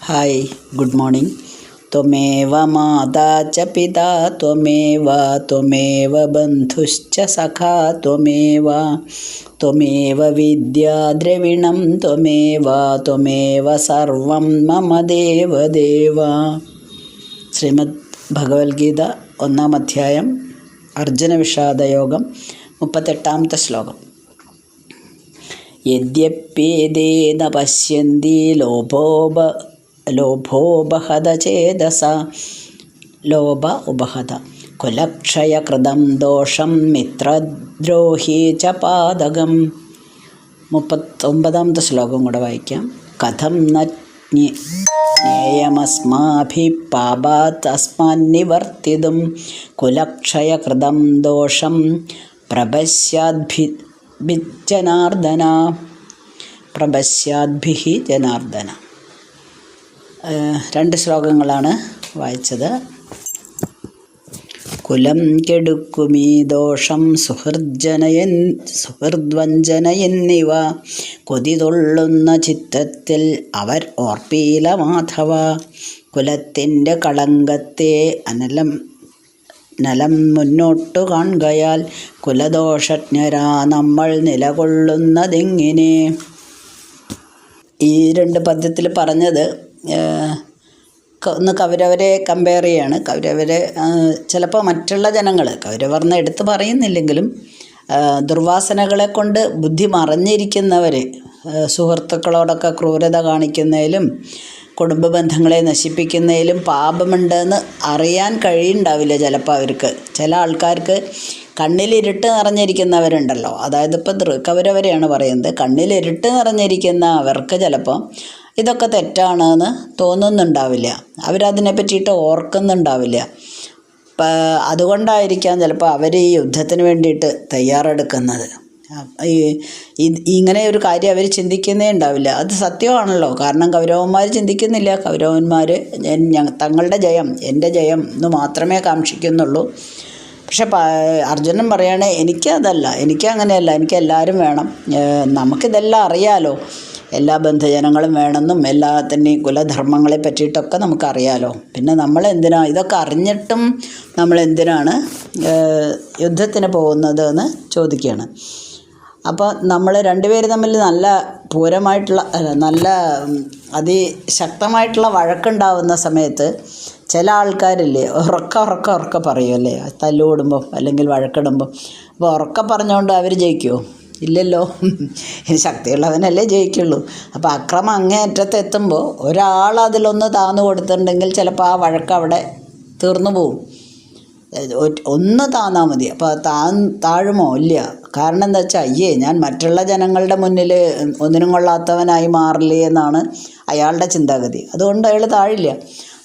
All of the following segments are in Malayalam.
Hi, good morning. ത്വമേവ മാതാ ച പിതാ ത്വമേവ ബന്ധുശ്ച സഖാ ത്വമേവ വിദ്യാ ദ്രവിണം ത്വമേവ സർവം മമ ദേവദേവ. ശ്രീമദ് ഭഗവത്ഗീത 1-ാം അധ്യായം അർജുന വിഷാദയോഗം 38-ാമത്തെ ശ്ലോകം. യദ്യപ്യേതേന പശ്യന്തി ലോഭോപഹത ചേതസ ഉപഹത കുലക്ഷയകൃതം ദോഷം മിത്രദ്രോഹി ച പാതകം. 39-ാമത്തെ ശ്ലോകം കൂടെ വായിക്കാം. കഥം ന ജ്ഞേയമസ്മാഭിः പാപാത് അസ്മാന്നിവർത്തിതും കുലക്ഷയകൃതം ദോഷം പ്രപശ്യാദ്ഭിः ജനാർദ്ദന. 2 ശ്ലോകങ്ങളാണ് വായിച്ചത്. കുലം കെടുക്കുമീ ദോഷം സുഹൃദ്വഞ്ചനയെന്നിവ കൊതിതൊള്ളുന്ന ചിത്തത്തിൽ അവർ ഓർപ്പീല മാധവ. കുലത്തിൻ്റെ കളങ്കത്തെ നലം മുന്നോട്ടു കാണുകയാൽ കുലദോഷജ്ഞരാ നമ്മൾ നിലകൊള്ളുന്നതെങ്ങനെ. ഈ 2 പദ്യത്തിൽ പറഞ്ഞത് ഒന്ന് കൗരവരെ കമ്പയർ ചെയ്യാണ്. കൗരവരെ ചിലപ്പോൾ മറ്റുള്ള ജനങ്ങൾ, കൗരവർന്ന് എടുത്ത് പറയുന്നില്ലെങ്കിലും ദുർവാസനകളെ കൊണ്ട് ബുദ്ധി മറഞ്ഞിരിക്കുന്നവർ, സുഹൃത്തുക്കളോടൊക്കെ ക്രൂരത കാണിക്കുന്നതിലും കുടുംബ ബന്ധങ്ങളെ നശിപ്പിക്കുന്നതിലും പാപമുണ്ടെന്ന് അറിയാൻ കഴിയുണ്ടാവില്ല ചിലപ്പോൾ അവർക്ക്. ചില ആൾക്കാർക്ക് കണ്ണിലിരുട്ട് നിറഞ്ഞിരിക്കുന്നവരുണ്ടല്ലോ, അതായത് ഇപ്പോൾ കൗരവരെയാണ് പറയുന്നത്. കണ്ണിലിരുട്ട് നിറഞ്ഞിരിക്കുന്ന അവർക്ക് ചിലപ്പോൾ ഇതൊക്കെ തെറ്റാണെന്ന് തോന്നുന്നുണ്ടാവില്ല, അവരതിനെ പറ്റിയിട്ട് ഓർക്കുന്നുണ്ടാവില്ല. അതുകൊണ്ടായിരിക്കാം ചിലപ്പോൾ അവർ ഈ യുദ്ധത്തിന് വേണ്ടിയിട്ട് തയ്യാറെടുക്കുന്നത്. ഇങ്ങനെ ഒരു കാര്യം അവർ ചിന്തിക്കുന്നേ ഉണ്ടാവില്ല. അത് സത്യമാണല്ലോ, കാരണം കൗരവന്മാർ ചിന്തിക്കുന്നില്ല. കൗരവന്മാർ തങ്ങളുടെ ജയം, എൻ്റെ ജയം എന്ന് മാത്രമേ കാക്ഷിക്കുന്നുള്ളൂ. പക്ഷെ അർജുനൻ പറയുകയാണ്, എനിക്കതല്ല, എനിക്കങ്ങനെയല്ല, എനിക്കെല്ലാവരും വേണം. നമുക്കിതെല്ലാം അറിയാലോ, എല്ലാ ബന്ധുജനങ്ങളും വേണമെന്നും എല്ലാത്തിൻ്റെയും കുലധർമ്മങ്ങളെ പറ്റിയിട്ടൊക്കെ നമുക്കറിയാലോ. പിന്നെ ഇതൊക്കെ അറിഞ്ഞിട്ടും നമ്മളെന്തിനാണ് യുദ്ധത്തിന് പോകുന്നത് എന്ന് ചോദിക്കുകയാണ്. അപ്പോൾ നമ്മൾ രണ്ടുപേരും തമ്മിൽ നല്ല പൂരമായിട്ടുള്ള നല്ല അതിശക്തമായിട്ടുള്ള വഴക്കുണ്ടാവുന്ന സമയത്ത് ചില ആൾക്കാരില്ലേ ഉറക്ക പറയുമല്ലേ, തല്ലുകൂടുമ്പം അല്ലെങ്കിൽ വഴക്കിടുമ്പം. അപ്പോൾ ഉറക്ക പറഞ്ഞുകൊണ്ട് അവർ ജയിക്കുമോ? ഇല്ലല്ലോ, ശക്തിയുള്ളവനല്ലേ ജയിക്കുള്ളൂ. അപ്പോൾ അക്രമം അങ്ങേയറ്റത്ത് എത്തുമ്പോൾ ഒരാൾ അതിലൊന്ന് താന്നു കൊടുത്തിട്ടുണ്ടെങ്കിൽ ചിലപ്പോൾ ആ വഴക്ക് അവിടെ തീർന്നു പോവും. ഒന്ന് താന്നാൽ മതി. അപ്പോൾ താഴുമോ? ഇല്ല. കാരണം എന്താ വെച്ചാൽ, ഞാൻ മറ്റുള്ള ജനങ്ങളുടെ മുന്നിൽ ഒന്നിനും കൊള്ളാത്തവനായി മാറില്ലേ എന്നാണ് അയാളുടെ ചിന്താഗതി. അതുകൊണ്ട് അയാൾ താഴില്ല.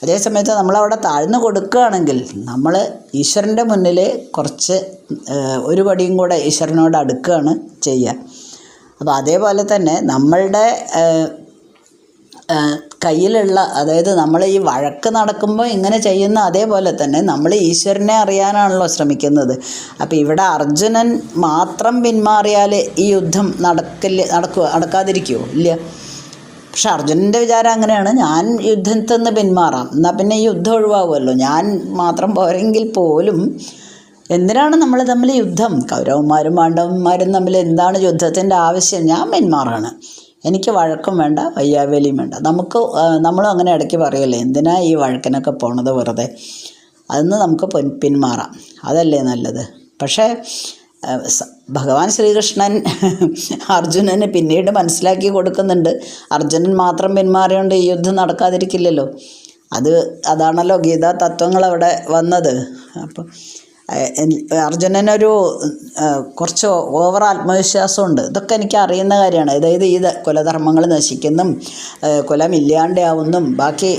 അതേസമയത്ത് നമ്മളവിടെ താഴ്ന്നു കൊടുക്കുകയാണെങ്കിൽ നമ്മൾ ഈശ്വരൻ്റെ മുന്നിൽ കുറച്ച് ഒരു പടിയും കൂടെ ഈശ്വരനോട് അടുക്കുകയാണ് ചെയ്യുക. അപ്പോൾ അതേപോലെ തന്നെ നമ്മളുടെ കയ്യിലുള്ള, അതായത് നമ്മൾ ഈ വഴക്ക് നടക്കുമ്പോൾ ഇങ്ങനെ ചെയ്യുന്ന അതേപോലെ തന്നെ നമ്മൾ ഈശ്വരനെ അറിയാനാണല്ലോ ശ്രമിക്കുന്നത്. അപ്പോൾ അർജുനൻ മാത്രം പിന്മാറിയാൽ ഈ യുദ്ധം നടക്കാതിരിക്കുമോ? ഇല്ല. പക്ഷെ അർജുനൻ്റെ വിചാരം അങ്ങനെയാണ്, ഞാൻ യുദ്ധത്തിൽ നിന്ന് പിന്മാറാം, എന്നാൽ പിന്നെ ഈ യുദ്ധം ഒഴിവാകുമല്ലോ. ഞാൻ മാത്രം പോരെങ്കിൽ പോലും എന്തിനാണ് നമ്മൾ തമ്മിൽ യുദ്ധം? കൗരവന്മാരും പാണ്ഡവന്മാരും തമ്മിൽ എന്താണ് യുദ്ധത്തിൻ്റെ ആവശ്യം? ഞാൻ പിന്മാറാണ്, എനിക്ക് വഴക്കും വേണ്ട, വയ്യാവേലിയും വേണ്ട. നമ്മളും അങ്ങനെ ഇടയ്ക്ക് പറയുമല്ലേ, എന്തിനാ ഈ വഴക്കിനൊക്കെ പോണത് വെറുതെ, അതിന്ന് നമുക്ക് പിന്മാറാം, അതല്ലേ നല്ലത്. പക്ഷേ ഭഗവാൻ ശ്രീകൃഷ്ണൻ അർജുനന് പിന്നീട് മനസ്സിലാക്കി കൊടുക്കുന്നുണ്ട്, അർജുനൻ മാത്രം പിന്മാറിയോണ്ട് ഈ യുദ്ധം നടക്കാതിരിക്കില്ലല്ലോ. അതാണല്ലോ ഗീതാ തത്വങ്ങൾ അവിടെ വന്നത്. അപ്പം അർജുനനൊരു കുറച്ച് ഓവർ ആത്മവിശ്വാസമുണ്ട്. ഇതൊക്കെ എനിക്ക് അറിയുന്ന കാര്യമാണ്. അതായത് ഈ കുലധർമ്മങ്ങൾ നശിക്കുന്നും കുലമില്ലാണ്ടാവുന്നും ബാക്കി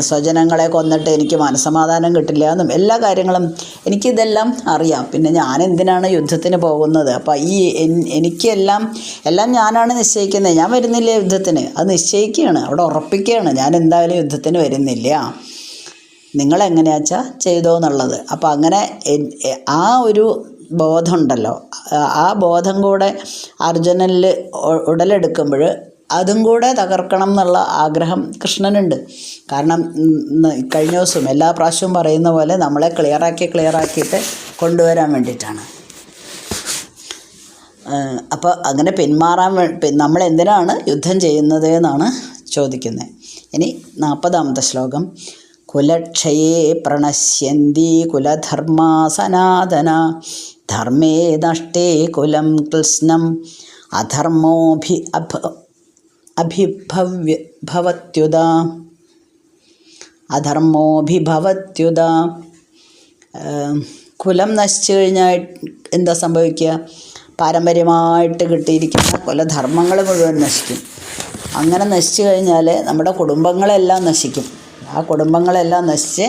സ്വജനങ്ങളെ കൊന്നിട്ട് എനിക്ക് മനസ്സമാധാനം കിട്ടില്ല എന്നും എല്ലാ കാര്യങ്ങളും എനിക്കിതെല്ലാം അറിയാം. പിന്നെ ഞാൻ എന്തിനാണ് യുദ്ധത്തിന് പോകുന്നത്? അപ്പോൾ എല്ലാം ഞാനാണ് നിശ്ചയിക്കുന്നത്. ഞാൻ വരുന്നില്ല യുദ്ധത്തിന്, അത് നിശ്ചയിക്കുകയാണ്, അവിടെ ഉറപ്പിക്കുകയാണ്, ഞാൻ എന്തായാലും യുദ്ധത്തിന് വരുന്നില്ല, നിങ്ങളെങ്ങനെയാച്ചാൽ ചെയ്തോ എന്നുള്ളത്. അപ്പോൾ അങ്ങനെ ആ ഒരു ബോധമുണ്ടല്ലോ, ആ ബോധം കൂടെ അർജുനനിൽ ഉടലെടുക്കുമ്പോൾ അതും കൂടെ തകർക്കണം എന്നുള്ള ആഗ്രഹം കൃഷ്ണനുണ്ട്. കാരണം കഴിഞ്ഞ ദിവസം എല്ലാ പ്രാവശ്യവും പറയുന്ന പോലെ നമ്മളെ ക്ലിയറാക്കിയിട്ട് കൊണ്ടുവരാൻ വേണ്ടിയിട്ടാണ്. അപ്പോൾ അങ്ങനെ പിന്മാറാൻ നമ്മൾ എന്തിനാണ് യുദ്ധം ചെയ്യുന്നത് എന്നാണ് ചോദിക്കുന്നത്. ഇനി 40ാമത്തെ ശ്ലോകം. കുലക്ഷയേ പ്രണശ്യന്തി കുലധർമാ സനാതന ധർമ്മേ നഷ്ടേ കുലം കൃഷ്ണം അധർമ്മോഭിഭവത്യുത. കുലം നശിച്ചു കഴിഞ്ഞാൽ എന്താ സംഭവിക്കുക? പാരമ്പര്യമായിട്ട് കിട്ടിയിരിക്കുന്ന കുലധർമ്മങ്ങൾ മുഴുവൻ നശിക്കും. അങ്ങനെ നശിച്ചു കഴിഞ്ഞാൽ നമ്മുടെ കുടുംബങ്ങളെല്ലാം നശിക്കും. ആ കുടുംബങ്ങളെല്ലാം നശിച്ച്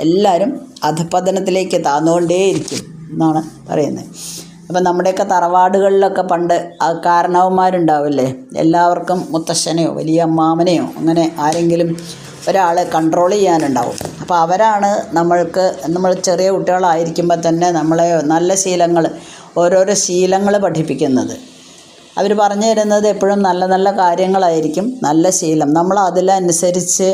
എല്ലാവരും അധപതനത്തിലേക്ക് താന്നുകൊണ്ടേയിരിക്കും എന്നാണ് പറയുന്നത്. അപ്പം നമ്മുടെയൊക്കെ തറവാടുകളിലൊക്കെ പണ്ട് കാരണവന്മാരുണ്ടാവില്ലേ, എല്ലാവർക്കും മുത്തശ്ശനെയോ വലിയ അമ്മാമനെയോ അങ്ങനെ ആരെങ്കിലും ഒരാളെ കൺട്രോൾ ചെയ്യാനുണ്ടാവും. അപ്പോൾ അവരാണ് നമ്മൾ ചെറിയ കുട്ടികളായിരിക്കുമ്പോൾ തന്നെ നമ്മളെ നല്ല ശീലങ്ങൾ, ഓരോരോ ശീലങ്ങൾ പഠിപ്പിക്കുന്നത്. അവർ പറഞ്ഞു തരുന്നത് എപ്പോഴും നല്ല നല്ല കാര്യങ്ങളായിരിക്കും, നല്ല ശീലം. നമ്മൾ അതിലനുസരിച്ച്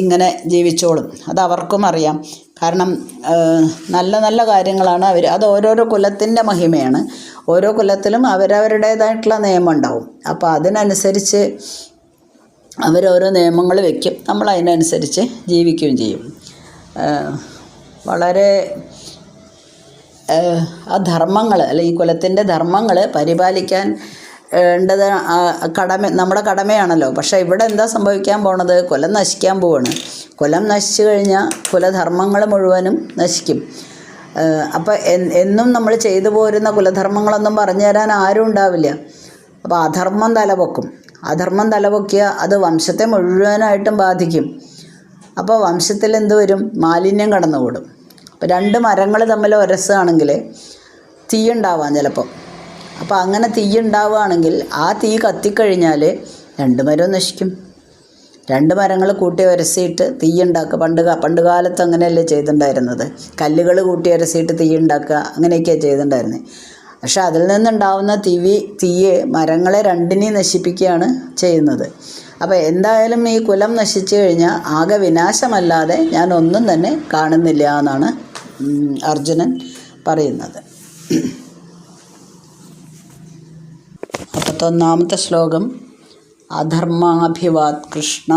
ഇങ്ങനെ ജീവിച്ചോളും. അത് അവർക്കും അറിയാം. കാരണം നല്ല നല്ല കാര്യങ്ങളാണ് അത് ഓരോരോ കുലത്തിൻ്റെ മഹിമയാണ്. ഓരോ കുലത്തിലും അവരവരുടേതായിട്ടുള്ള നിയമം ഉണ്ടാവും. അപ്പോൾ അതിനനുസരിച്ച് അവരോരോ നിയമങ്ങൾ വയ്ക്കും, നമ്മൾ അതിനനുസരിച്ച് ജീവിക്കുകയും ചെയ്യും. വളരെ ആ ധർമ്മങ്ങൾ അല്ലെങ്കിൽ ഈ കുലത്തിൻ്റെ ധർമ്മങ്ങൾ പരിപാലിക്കാൻ നമ്മുടെ കടമയാണല്ലോ. പക്ഷേ ഇവിടെ എന്താ സംഭവിക്കാൻ പോണത്? കുലം നശിക്കാൻ പോവാണ്. കുലം നശിച്ചു കഴിഞ്ഞാൽ കുലധർമ്മങ്ങൾ മുഴുവനും നശിക്കും. അപ്പോൾ എന്നും നമ്മൾ ചെയ്തു പോരുന്ന കുലധർമ്മങ്ങളൊന്നും പറഞ്ഞു തരാൻ ആരും ഉണ്ടാവില്ല. അപ്പോൾ അധർമ്മം തലപൊക്കും. അധർമ്മം തലപൊക്കിയാൽ അത് വംശത്തെ മുഴുവനായിട്ടും ബാധിക്കും. അപ്പോൾ വംശത്തിൽ എന്ത് വരും? മാലിന്യം കടന്നുകൂടും. അപ്പോൾ 2 മരങ്ങൾ തമ്മിൽ ഉരസുകയാണെങ്കിൽ തീയുണ്ടാവാം ചിലപ്പോൾ. അപ്പോൾ അങ്ങനെ തീയുണ്ടാവുകയാണെങ്കിൽ ആ തീ കത്തിക്കഴിഞ്ഞാൽ 2 മരവും നശിക്കും. 2 മരങ്ങൾ കൂട്ടി ഉരസിയിട്ട് തീയുണ്ടാക്കുക. പണ്ട് കാലത്ത് അങ്ങനെയല്ലേ ചെയ്തിട്ടുണ്ടായിരുന്നത്. കല്ലുകൾ കൂട്ടി ഉരസിയിട്ട് തീയുണ്ടാക്കുക, അങ്ങനെയൊക്കെയാണ് ചെയ്തിട്ടുണ്ടായിരുന്നത്. പക്ഷെ അതിൽ നിന്നുണ്ടാവുന്ന തീയെ മരങ്ങളെ 2നെയും നശിപ്പിക്കുകയാണ് ചെയ്യുന്നത്. അപ്പോൾ എന്തായാലും ഈ കുലം നശിച്ചു കഴിഞ്ഞാൽ ആകെ വിനാശമല്ലാതെ ഞാൻ ഒന്നും തന്നെ കാണുന്നില്ല എന്നാണ് അർജുനൻ പറയുന്നത്. 41ാമത്തെ ശ്ലോകം. അധർമാഭിവാത് കൃഷ്ണ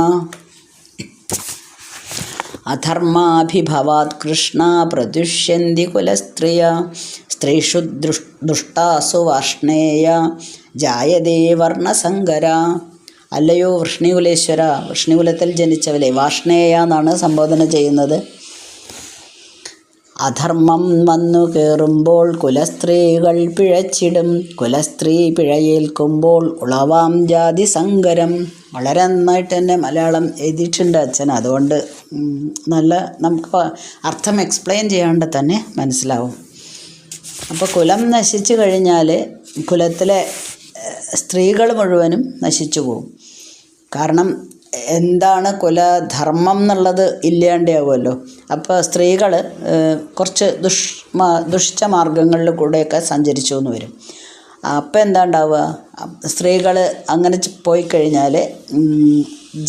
അധർമാഭിഭവാത് കൃഷ്ണ പ്രദുഷ്യന്തി കുലസ്ത്രിയ സ്ത്രീഷു ദുഷ്ടാസു വാർഷ്ണേയ ജായതേ വർണ്ണസങ്കര. അല്ലയോ വൃഷ്ണികുലേശ്വര, വൃഷ്ണികുലത്തിൽ ജനിച്ചവരെ, വാർഷ്ണേയ എന്നാണ് സംബോധന ചെയ്യുന്നത്. അധർമ്മം വന്നു കയറുമ്പോൾ കുലസ്ത്രീകൾ പിഴച്ചിടും, കുലസ്ത്രീ പിഴയേൽക്കുമ്പോൾ ഉളവാം ജാതി സങ്കരം. വളരെ നന്നായിട്ട് തന്നെ മലയാളം എഴുതിയിട്ടുണ്ട് അച്ഛൻ. അതുകൊണ്ട് നമുക്ക് അർത്ഥം എക്സ്പ്ലെയിൻ ചെയ്യാണ്ട് തന്നെ മനസ്സിലാവും. അപ്പോൾ കുലം നശിച്ചു കഴിഞ്ഞാൽ കുലത്തിലെ സ്ത്രീകൾ മുഴുവനും നശിച്ചു പോകും. കാരണം എന്താണ് കുലധർമ്മം എന്നുള്ളത് ഇല്ലാണ്ടാവുമല്ലോ. അപ്പോൾ സ്ത്രീകൾ കുറച്ച് ദുഷ്ട മാർഗങ്ങളിൽ കൂടെയൊക്കെ സഞ്ചരിച്ചു എന്ന് വരും. അപ്പോൾ എന്താ ഉണ്ടാവുക? സ്ത്രീകൾ അങ്ങനെ പോയി കഴിഞ്ഞാൽ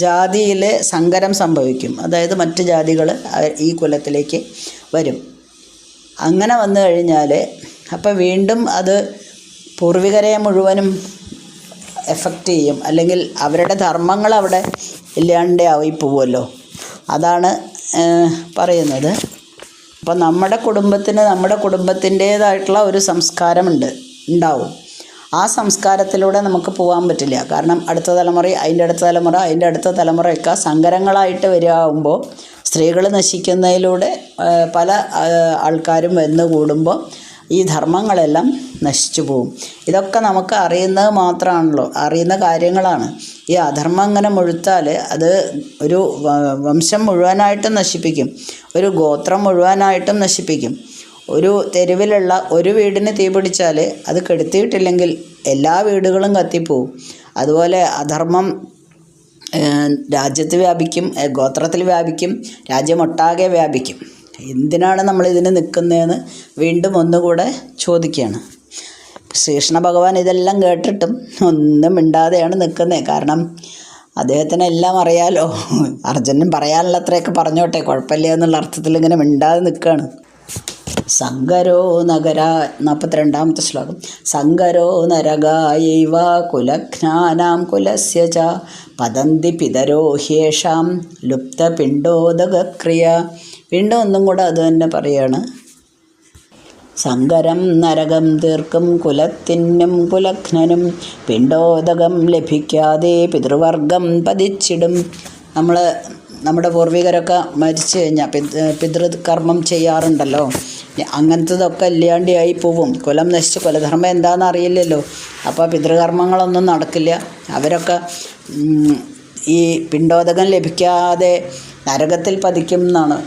ജാതിയിൽ സങ്കരം സംഭവിക്കും. അതായത് മറ്റ് ജാതികൾ ഈ കുലത്തിലേക്ക് വരും. അങ്ങനെ വന്നു കഴിഞ്ഞാൽ അപ്പോൾ വീണ്ടും അത് പൂർവികരെ മുഴുവനും എഫക്റ്റ് ചെയ്യും. അല്ലെങ്കിൽ അവരുടെ ധർമ്മങ്ങൾ അവിടെ ഇല്ലാണ്ടായി പോവുമല്ലോ. അതാണ് പറയുന്നത്. അപ്പോൾ നമ്മുടെ കുടുംബത്തിൻ്റേതായിട്ടുള്ള ഒരു ഉണ്ടാവും. ആ സംസ്കാരത്തിലൂടെ നമുക്ക് പോകാൻ പറ്റില്ല. കാരണം അടുത്ത തലമുറ, അതിൻ്റെ അടുത്ത തലമുറയൊക്കെ സങ്കരങ്ങളായിട്ട് വരികയാകുമ്പോൾ സ്ത്രീകൾ നശിക്കുന്നതിലൂടെ പല ആൾക്കാരും വന്നു കൂടുമ്പോൾ ഈ ധർമ്മങ്ങളെല്ലാം നശിച്ചു പോകും. ഇതൊക്കെ നമുക്ക് അറിയുന്ന കാര്യങ്ങളാണ്. ഈ അധർമ്മം അങ്ങനെ മുഴുത്താൽ അത് ഒരു വംശം മുഴുവനായിട്ടും നശിപ്പിക്കും, ഒരു ഗോത്രം മുഴുവനായിട്ടും നശിപ്പിക്കും. ഒരു തെരുവിലുള്ള ഒരു വീടിന് തീ പിടിച്ചാൽ അത് കെടുത്തിയിട്ടില്ലെങ്കിൽ എല്ലാ വീടുകളും കത്തിപ്പോവും. അതുപോലെ അധർമ്മം രാജ്യത്ത് വ്യാപിക്കും, ഗോത്രത്തിൽ വ്യാപിക്കും, രാജ്യമൊട്ടാകെ വ്യാപിക്കും. എന്തിനാണ് നമ്മളിതിന് നിൽക്കുന്നതെന്ന് വീണ്ടും ഒന്നുകൂടെ ചോദിക്കുകയാണ്. ശ്രീകൃഷ്ണ ഭഗവാൻ ഇതെല്ലാം കേട്ടിട്ടും ഒന്നും മിണ്ടാതെയാണ് നിൽക്കുന്നത്. കാരണം അദ്ദേഹത്തിന് എല്ലാം അറിയാലോ. അർജുനൻ പറയാനുള്ളത്രയൊക്കെ പറഞ്ഞോട്ടെ, കുഴപ്പമില്ല എന്നുള്ള അർത്ഥത്തിൽ ഇങ്ങനെ മിണ്ടാതെ നിൽക്കുകയാണ്. സങ്കരോ നഗര 42ാമത്തെ ശ്ലോകം. സങ്കരോ നരകായൈവ കുലഘ്നാനാം കുലസ്യ ച പതന്തി പിതരോ ഹ്യേഷാം ലുപ്തപിണ്ഡോദകക്രിയ. വീണ്ടും ഒന്നും കൂടെ അത് തന്നെ പറയാണ്. സങ്കരം നരകം തീർക്കും കുലത്തിനും കുലഘ്നനും പിണ്ഡോദകം ലഭിക്കാതെ പിതൃവർഗം പതിച്ചിടും. നമ്മുടെ പൂർവികരൊക്കെ മരിച്ചു കഴിഞ്ഞാൽ പിതൃകർമ്മം ചെയ്യാറുണ്ടല്ലോ, അങ്ങനത്തതൊക്കെ ഇല്ലാണ്ടായി പോവും. കുലം നശിച്ച് കുലധർമ്മം എന്താണെന്ന് അറിയില്ലല്ലോ. അപ്പോൾ പിതൃകർമ്മങ്ങളൊന്നും നടക്കില്ല. അവരൊക്കെ ഈ പിണ്ഡോദകം ലഭിക്കാതെ നരകത്തിൽ പതിക്കും എന്നാണ്.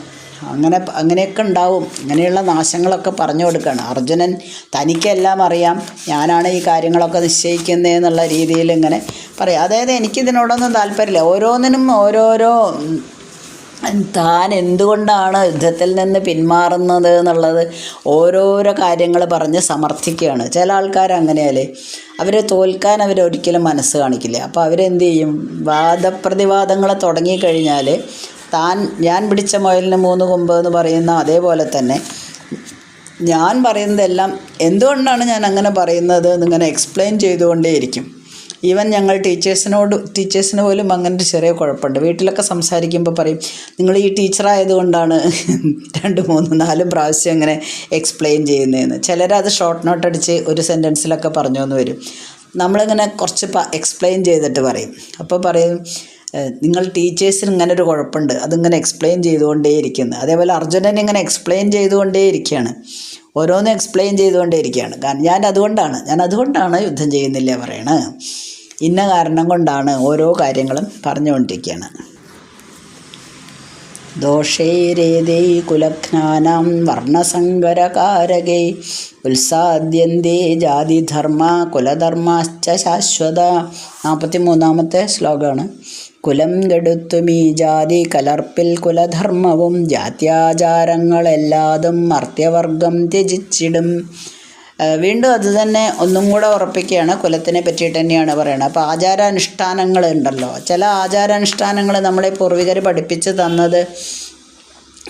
അങ്ങനെയൊക്കെ ഉണ്ടാവും. ഇങ്ങനെയുള്ള നാശങ്ങളൊക്കെ പറഞ്ഞു കൊടുക്കുകയാണ്. അർജുനൻ തനിക്കെല്ലാം അറിയാം, ഞാനാണ് ഈ കാര്യങ്ങളൊക്കെ നിശ്ചയിക്കുന്നതെന്നുള്ള രീതിയിൽ ഇങ്ങനെ പറയാം. അതായത് എനിക്കിതിനോടൊന്നും താല്പര്യമില്ല. ഓരോന്നിനും ഓരോരോ താൻ എന്തുകൊണ്ടാണ് യുദ്ധത്തിൽ നിന്ന് പിന്മാറുന്നത് എന്നുള്ളത് ഓരോരോ കാര്യങ്ങൾ പറഞ്ഞ് സമർത്ഥിക്കുകയാണ്. ചില ആൾക്കാർ അങ്ങനെയല്ലേ, അവരെ തോൽക്കാൻ അവരൊരിക്കലും മനസ്സ് കാണിക്കില്ല. അപ്പോൾ അവരെന്ത് ചെയ്യും, വാദപ്രതിവാദങ്ങൾ തുടങ്ങിക്കഴിഞ്ഞാൽ ഞാൻ പിടിച്ച മുയലിന് 3 കൊമ്പ് എന്ന് പറയുന്ന അതേപോലെ തന്നെ ഞാൻ പറയുന്നതെല്ലാം എന്തുകൊണ്ടാണ് ഞാൻ അങ്ങനെ പറയുന്നത് എന്നിങ്ങനെ എക്സ്പ്ലെയിൻ ചെയ്തുകൊണ്ടേയിരിക്കും. ഈവൻ ഞങ്ങൾ ടീച്ചേഴ്സിന് പോലും അങ്ങനെ ഒരു ചെറിയ കുഴപ്പമുണ്ട്. വീട്ടിലൊക്കെ സംസാരിക്കുമ്പോൾ പറയും, നിങ്ങൾ ഈ ടീച്ചറായതുകൊണ്ടാണ് 2, 3, 4 പ്രാവശ്യം അങ്ങനെ എക്സ്പ്ലെയിൻ ചെയ്യുന്നതെന്ന്. ചിലരത് ഷോർട്ട് നോട്ട് അടിച്ച് ഒരു സെൻറ്റൻസിലൊക്കെ പറഞ്ഞു എന്ന് വരും. നമ്മളിങ്ങനെ കുറച്ച് എക്സ്പ്ലെയിൻ ചെയ്തിട്ട് പറയും. അപ്പോൾ പറയും, നിങ്ങൾ ടീച്ചേഴ്സിന് ഇങ്ങനെ ഒരു കുഴപ്പമുണ്ട്, അതിങ്ങനെ എക്സ്പ്ലെയിൻ ചെയ്തുകൊണ്ടേയിരിക്കുന്നത്. അതേപോലെ അർജുനൻ ഇങ്ങനെ എക്സ്പ്ലെയിൻ ചെയ്തുകൊണ്ടേയിരിക്കുകയാണ്, ഓരോന്നും എക്സ്പ്ലെയിൻ ചെയ്തുകൊണ്ടേയിരിക്കുകയാണ്. കാരണം ഞാൻ അതുകൊണ്ടാണ് യുദ്ധം ചെയ്യുന്നില്ല പറയണത്, ഇന്ന കാരണം കൊണ്ടാണ് ഓരോ കാര്യങ്ങളും പറഞ്ഞുകൊണ്ടിരിക്കുകയാണ്. ദോഷൈരേതൈ കുലഘ്നാനാം വർണ്ണസങ്കരകാരകൈ ഉത്സാദ്യന്തേ ജാതിധർമ്മ കുലധർമ്മശ്ച ശാശ്വത. 43ാമത്തെ ശ്ലോകമാണ്. കുലം കെടുത്തും ഈ ജാതി കലർപ്പിൽ കുലധർമ്മവും ജാത്യാചാരങ്ങളെല്ലാതും മർത്യവർഗം ത്യജിച്ചിടും. വീണ്ടും അത് തന്നെ ഒന്നും കൂടെ ഉറപ്പിക്കുകയാണ്. കുലത്തിനെ പറ്റിയിട്ട് തന്നെയാണ് പറയുന്നത്. അപ്പോൾ ആചാരാനുഷ്ഠാനങ്ങൾ ഉണ്ടല്ലോ, ചില ആചാരാനുഷ്ഠാനങ്ങൾ നമ്മളെ പൂർവികർ പഠിപ്പിച്ച് തന്നത്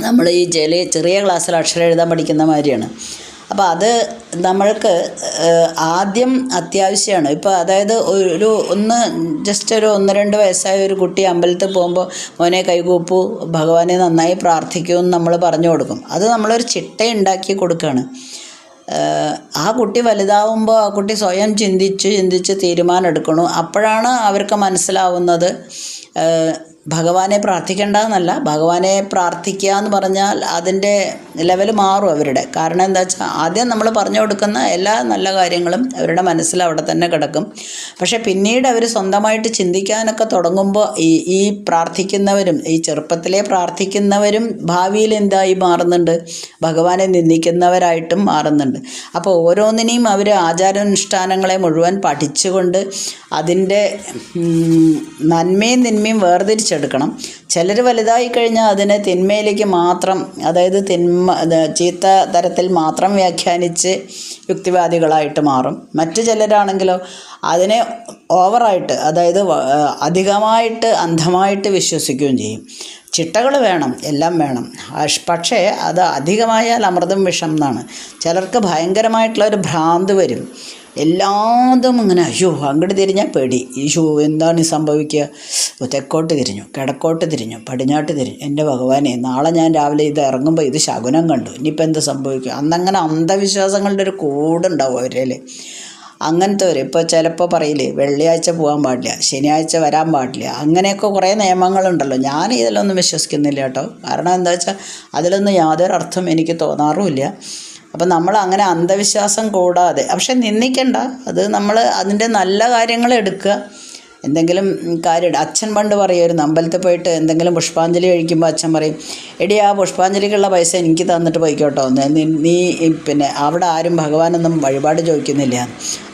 നമ്മൾ ഈ ചെറിയ ക്ലാസ്സിൽ അക്ഷരം എഴുതാൻ പഠിക്കുന്ന മാതിരിയാണ്. അപ്പോൾ അത് നമ്മൾക്ക് ആദ്യം അത്യാവശ്യമാണ്. ഇപ്പോൾ അതായത് ജസ്റ്റ് ഒരു 1-2 വയസ്സായ ഒരു കുട്ടി അമ്പലത്തിൽ പോകുമ്പോൾ മോനെ കൈകൂപ്പു, ഭഗവാനെ നന്നായി പ്രാർത്ഥിക്കുമെന്ന് നമ്മൾ പറഞ്ഞു കൊടുക്കും. അത് നമ്മളൊരു ചിട്ട ഉണ്ടാക്കി കൊടുക്കുകയാണ്. ആ കുട്ടി വലുതാവുമ്പോൾ ആ കുട്ടി സ്വയം ചിന്തിച്ച് തീരുമാനം എടുക്കണു. അപ്പോഴാണ് അവർക്ക് മനസ്സിലാവുന്നത് ഭഗവാനെ പ്രാർത്ഥിക്കേണ്ടതെന്നല്ല, ഭഗവാനെ പ്രാർത്ഥിക്കുക എന്ന് പറഞ്ഞാൽ അതിൻ്റെ ലെവൽ മാറും അവരുടെ. കാരണം എന്താ വെച്ചാൽ ആദ്യം നമ്മൾ പറഞ്ഞു കൊടുക്കുന്ന എല്ലാ നല്ല കാര്യങ്ങളും അവരുടെ മനസ്സിൽ അവിടെ തന്നെ കിടക്കും. പക്ഷേ പിന്നീട് അവർ സ്വന്തമായിട്ട് ചിന്തിക്കാനൊക്കെ തുടങ്ങുമ്പോൾ ഈ പ്രാർത്ഥിക്കുന്നവരും ഈ ചെറുപ്പത്തിലെ പ്രാർത്ഥിക്കുന്നവരും ഭാവിയിൽ എന്തായി മാറുന്നുണ്ട്, ഭഗവാനെ നിന്ദിക്കുന്നവരായിട്ടും മാറുന്നുണ്ട്. അപ്പോൾ ഓരോന്നിനെയും അവർ ആചാരാനുഷ്ഠാനങ്ങളെ മുഴുവൻ പഠിച്ചുകൊണ്ട് അതിൻ്റെ നന്മയും തിന്മയും വേർതിരിച്ചെടുക്കണം. ചിലർ വലുതായി കഴിഞ്ഞാൽ അതിനെ തിന്മയിലേക്ക് മാത്രം, അതായത് ചീത്ത തരത്തിൽ മാത്രം വ്യാഖ്യാനിച്ച് യുക്തിവാദികളായിട്ട് മാറും. മറ്റു ചിലരാണെങ്കിലോ അതിനെ ഓവറായിട്ട്, അതായത് അധികമായിട്ട് അന്ധമായിട്ട് വിശ്വസിക്കുകയും ചെയ്യും. ചിട്ടകൾ വേണം, എല്ലാം വേണം. പക്ഷേ അത് അധികമായാൽ അമൃതം വിഷം എന്നാണ്. ചിലർക്ക് ഭയങ്കരമായിട്ടുള്ളൊരു ഭ്രാന്ത് വരും. എല്ലാതും ഇങ്ങനെ അയ്യോ അങ്ങോട്ട് തിരിഞ്ഞാൽ പേടി, ഈശോ എന്താണ് ഈ സംഭവിക്കുക, തെക്കോട്ട് തിരിഞ്ഞു, കിഴക്കോട്ട് തിരിഞ്ഞു, പടിഞ്ഞാട്ട് തിരിഞ്ഞു, എൻ്റെ ഭഗവാനെ നാളെ ഞാൻ രാവിലെ ഇത് ഇറങ്ങുമ്പോൾ ഇത് ശകുനം കണ്ടു, ഇനിയിപ്പോൾ എന്ത് സംഭവിക്കും. അന്നങ്ങനെ അന്ധവിശ്വാസങ്ങളുടെ ഒരു കൂടുണ്ടാവും അവരിൽ. അങ്ങനത്തെ ഇപ്പോൾ ചിലപ്പോൾ പറയില്ലേ വെള്ളിയാഴ്ച പോകാൻ പാടില്ല, ശനിയാഴ്ച വരാൻ പാടില്ല, അങ്ങനെയൊക്കെ കുറേ നിയമങ്ങളുണ്ടല്ലോ. ഞാൻ ഇതിലൊന്നും വിശ്വസിക്കുന്നില്ല കേട്ടോ. കാരണം എന്താ വെച്ചാൽ അതിലൊന്നും യാതൊരു അർത്ഥം എനിക്ക് തോന്നാറുമില്ല. അപ്പം നമ്മൾ അങ്ങനെ അന്ധവിശ്വാസം കൂടാതെ, പക്ഷെ നിന്ദിക്കണ്ട, അത് നമ്മൾ അതിൻ്റെ നല്ല കാര്യങ്ങൾ എടുക്കുക. എന്തെങ്കിലും കാര്യം അച്ഛൻ പണ്ട് പറയുമായിരുന്നു, അമ്പലത്തിൽ പോയിട്ട് എന്തെങ്കിലും പുഷ്പാഞ്ജലി കഴിക്കുമ്പോൾ അച്ഛൻ പറയും, എടി ആ പുഷ്പാഞ്ജലിക്കുള്ള പൈസ എനിക്ക് തന്നിട്ട് പോയിക്കോട്ടോ, നീ പിന്നെ അവിടെ ആരും ഭഗവാനൊന്നും വഴിപാട് ചോദിക്കുന്നില്ല.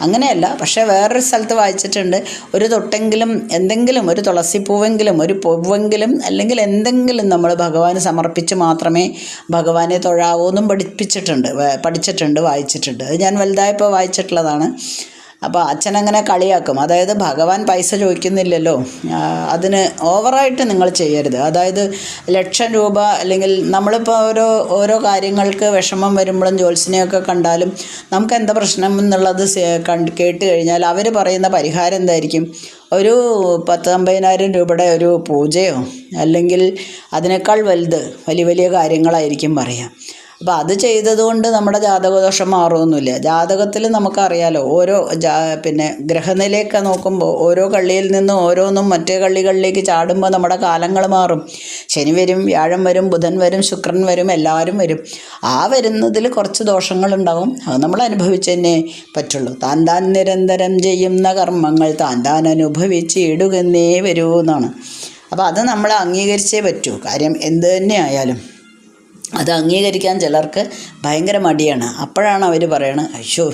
അങ്ങനെയല്ല, പക്ഷേ വേറൊരു സ്ഥലത്ത് വായിച്ചിട്ടുണ്ട്, ഒരു തൊട്ടെങ്കിലും എന്തെങ്കിലും ഒരു തുളസിപ്പൂവെങ്കിലും ഒരു പൂവെങ്കിലും അല്ലെങ്കിൽ എന്തെങ്കിലും നമ്മൾ ഭഗവാന് സമർപ്പിച്ച് മാത്രമേ ഭഗവാനെ തൊഴാവൂ എന്നും പഠിച്ചിട്ടുണ്ട്, വായിച്ചിട്ടുണ്ട്. അത് ഞാൻ വലുതായപ്പോൾ വായിച്ചിട്ടുള്ളതാണ്. അപ്പോൾ അച്ഛനങ്ങനെ കളിയാക്കും, അതായത് ഭഗവാൻ പൈസ ചോദിക്കുന്നില്ലല്ലോ, അതിന് ഓവറായിട്ട് നിങ്ങൾ ചെയ്യരുത്. അതായത് 1,00,000 രൂപ അല്ലെങ്കിൽ നമ്മളിപ്പോൾ ഓരോ കാര്യങ്ങൾക്ക് വിഷമം വരുമ്പോഴും ജ്യോത്സ്യനെയൊക്കെ കണ്ടാലും നമുക്ക് എന്താ പ്രശ്നം എന്നുള്ളത് കേട്ട് കഴിഞ്ഞാൽ അവർ പറയുന്ന പരിഹാരം എന്തായിരിക്കും? ഒരു 10,000-50,000 രൂപയുടെ ഒരു പൂജയോ അല്ലെങ്കിൽ അതിനേക്കാൾ വലുത് വലിയ കാര്യങ്ങളായിരിക്കും പറയാം. അപ്പോൾ അത് ചെയ്തതുകൊണ്ട് നമ്മുടെ ജാതകദോഷം മാറുമൊന്നുമില്ല. ജാതകത്തിൽ നമുക്കറിയാലോ, പിന്നെ ഗ്രഹനിലയൊക്കെ നോക്കുമ്പോൾ ഓരോ കള്ളിയിൽ നിന്നും ഓരോന്നും മറ്റേ കള്ളികളിലേക്ക് ചാടുമ്പോൾ നമ്മുടെ കാലങ്ങൾ മാറും. ശനി വരും, വ്യാഴം വരും, ബുധൻ വരും, ശുക്രൻ വരും, എല്ലാവരും വരും. ആ വരുന്നതിൽ കുറച്ച് ദോഷങ്ങളുണ്ടാവും, അത് നമ്മൾ അനുഭവിച്ച് തന്നെ പറ്റുള്ളൂ. താൻ നിരന്തരം ചെയ്യുന്ന കർമ്മങ്ങൾ താൻ അനുഭവിച്ച് ഇടുകന്നേ വരൂ എന്നാണ്. അപ്പോൾ അത് നമ്മൾ അംഗീകരിച്ചേ പറ്റൂ. കാര്യം എന്ത് തന്നെ ആയാലും അത് അംഗീകരിക്കാൻ ചിലർക്ക് ഭയങ്കര മടിയാണ്. അപ്പോഴാണ് അവർ പറയണത്, അയ്യോ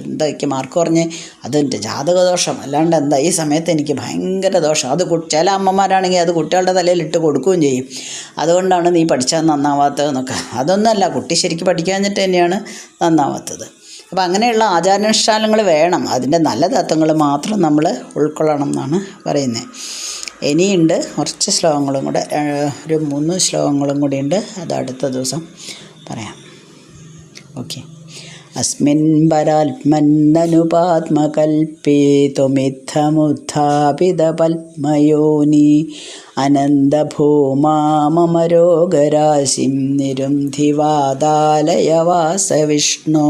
എന്താ എനിക്ക് മാർക്ക് കുറഞ്ഞ്, അതെൻ്റെ ജാതകദോഷം, അല്ലാണ്ട് എന്താ ഈ സമയത്ത് എനിക്ക് ഭയങ്കര ദോഷം. അത് ചില അമ്മമാരാണെങ്കിൽ അത് കുട്ടികളുടെ തലയിൽ ഇട്ട് കൊടുക്കുകയും ചെയ്യും, അതുകൊണ്ടാണ് നീ പഠിച്ചാൽ നന്നാവാത്തതെന്നൊക്കെ. അതൊന്നുമല്ല, കുട്ടി ശരിക്കും പഠിക്കാഞ്ഞിട്ട് തന്നെയാണ് നന്നാവാത്തത്. അപ്പോൾ അങ്ങനെയുള്ള ആചാരാനുഷ്ഠാനങ്ങൾ വേണം, അതിൻ്റെ നല്ല തത്വങ്ങൾ മാത്രം നമ്മൾ ഉൾക്കൊള്ളണം എന്നാണ് പറയുന്നത്. ഇനിയുണ്ട് കുറച്ച് ശ്ലോകങ്ങളും കൂടെ, ഒരു 3 ശ്ലോകങ്ങളും കൂടി ഉണ്ട്, അത് അടുത്ത ദിവസം പറയാം. ഓക്കെ. അസ്മിൻ പരാത്മന്നനുപാത്മകൽപ്പേതുമിത്തമുത്ഥാപിത പത്മയോനി അനന്തഭൂമാമരോഗരാശിം നിരുന്ധിവാദാലയ വാസവിഷ്ണു.